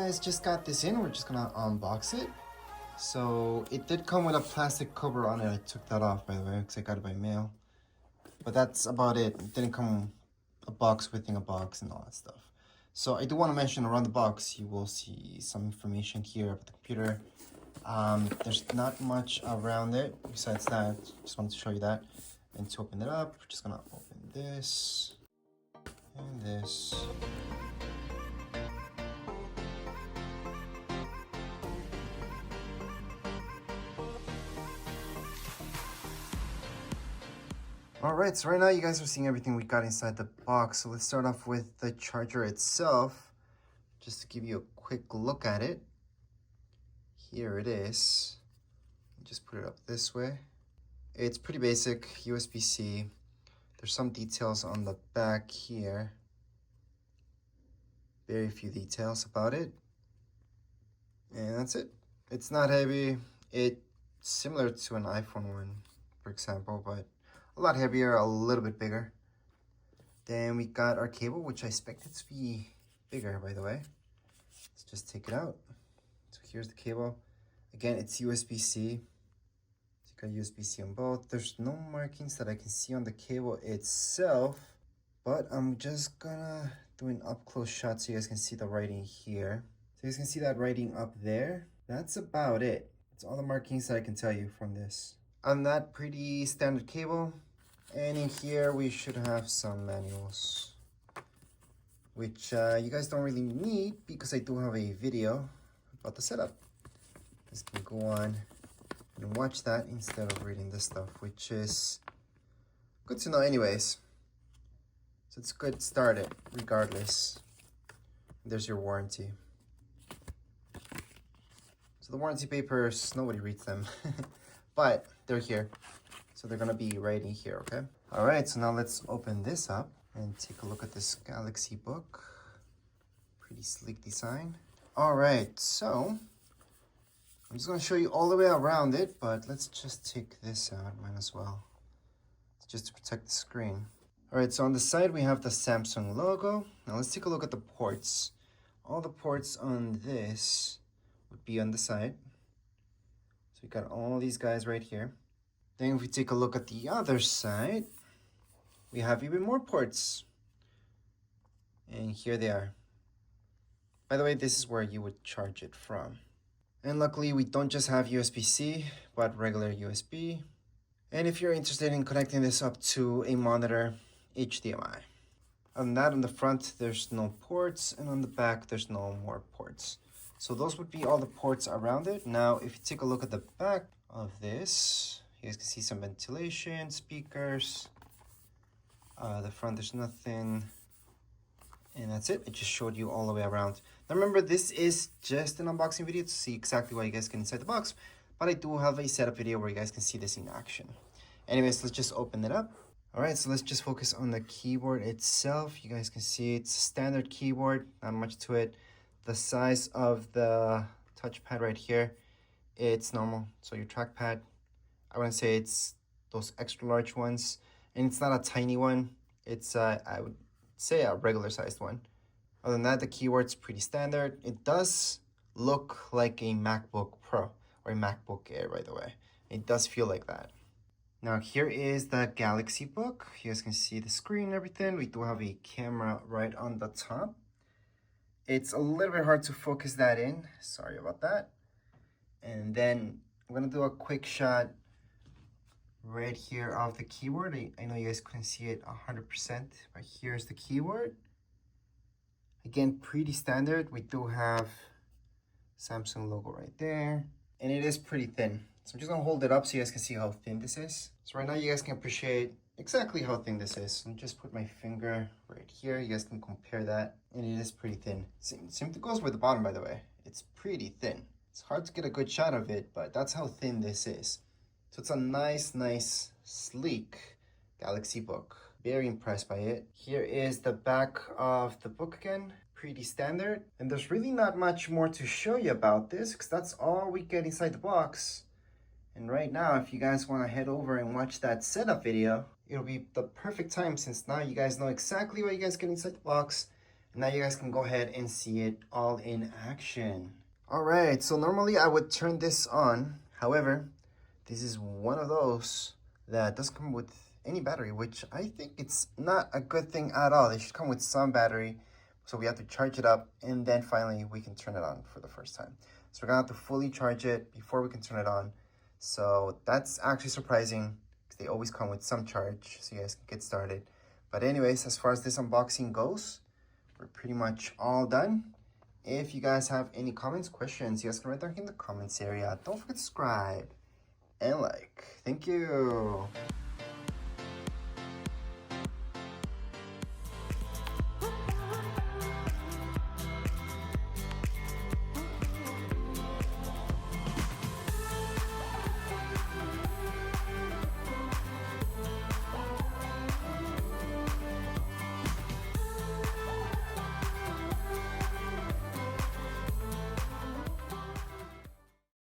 guys just got this in, we're just gonna unbox it. So it did come with a plastic cover on it. I took that off, by the way, because I got it by mail. But that's about it. It didn't come a box within a box and all that stuff. So I do want to mention around the box, you will see some information here about the computer. There's not much around it besides that. Just wanted to show you that. And to open it up, we're just gonna open this and this. Alright, so right now you guys are seeing everything we got inside the box. So let's start off with the charger itself. Just to give you a quick look at it. Here it is. Just put it up this way. It's pretty basic, USB-C. There's some details on the back here. Very few details about it. And that's it. It's not heavy. It's similar to an iPhone one, for example, but a lot heavier, a little bit bigger. Then we got our cable, which I expect it to be bigger, by the way. Let's just take it out. So here's the cable. Again, it's USB-C. So you got USB-C on both. There's no markings that I can see on the cable itself, but I'm just gonna do an up-close shot so you guys can see the writing here. So you guys can see that writing up there. That's about it. That's all the markings that I can tell you from this. On that pretty standard cable. And in here, we should have some manuals, which you guys don't really need because I do have a video about the setup. You guys can go on and watch that instead of reading this stuff, which is good to know anyways. So it's good to start it regardless. There's your warranty. So the warranty papers, nobody reads them, but they're here. So they're gonna be right in here, okay? All right, so now let's open this up and take a look at this Galaxy book. Pretty sleek design. All right, so I'm just gonna show you all the way around it, but let's just take this out, might as well. It's just to protect the screen. All right, so on the side, we have the Samsung logo. Now let's take a look at the ports. All the ports on this would be on the side. So we got all these guys right here. Then if we take a look at the other side, we have even more ports. And here they are. By the way, this is where you would charge it from. And luckily, we don't just have USB-C, but regular USB. And if you're interested in connecting this up to a monitor, HDMI. Other than that, on the front, there's no ports. And on the back, there's no more ports. So those would be all the ports around it. Now, if you take a look at the back of this, you guys can see some ventilation, speakers. The front, there's nothing. And that's it. I just showed you all the way around. Now remember, this is just an unboxing video to see exactly what you guys get inside the box. But I do have a setup video where you guys can see this in action. Anyways, let's just open it up. All right, so let's just focus on the keyboard itself. You guys can see it's a standard keyboard, not much to it. The size of the touchpad right here, it's normal. So your trackpad, I wouldn't say it's those extra large ones, and it's not a tiny one. It's I would say a regular sized one. Other than that, the keyboard's pretty standard. It does look like a MacBook Pro or a MacBook Air, by the way. It does feel like that. Now here is the Galaxy book. You guys can see the screen and everything. We do have a camera right on the top. It's a little bit hard to focus that in. Sorry about that. And then I'm gonna do a quick shot right here of the keyboard. I know you guys couldn't see it 100%, but here's the keyboard. Again, pretty standard. We do have Samsung logo right there, and it is pretty thin. So I'm just gonna hold it up so you guys can see how thin this is. So right now you guys can appreciate exactly how thin this is. So just put my finger right here. You guys can compare that, and it is pretty thin. Same goes with the bottom, by the way. It's pretty thin. It's hard to get a good shot of it, but that's how thin this is. So it's a nice, sleek Galaxy book. Very impressed by it. Here is the back of the book again. Pretty standard. And there's really not much more to show you about this because that's all we get inside the box. And right now, if you guys want to head over and watch that setup video, it'll be the perfect time since now you guys know exactly what you guys get inside the box. And now you guys can go ahead and see it all in action. All right, so normally I would turn this on. However, this is one of those that doesn't come with any battery, which I think it's not a good thing at all. They should come with some battery. So we have to charge it up, and then finally we can turn it on for the first time. So we're gonna have to fully charge it before we can turn it on. So that's actually surprising, because they always come with some charge, so you guys can get started. But anyways, as far as this unboxing goes, we're pretty much all done. If you guys have any comments, questions, you guys can write down in the comments area. Don't forget to subscribe and like. Thank you.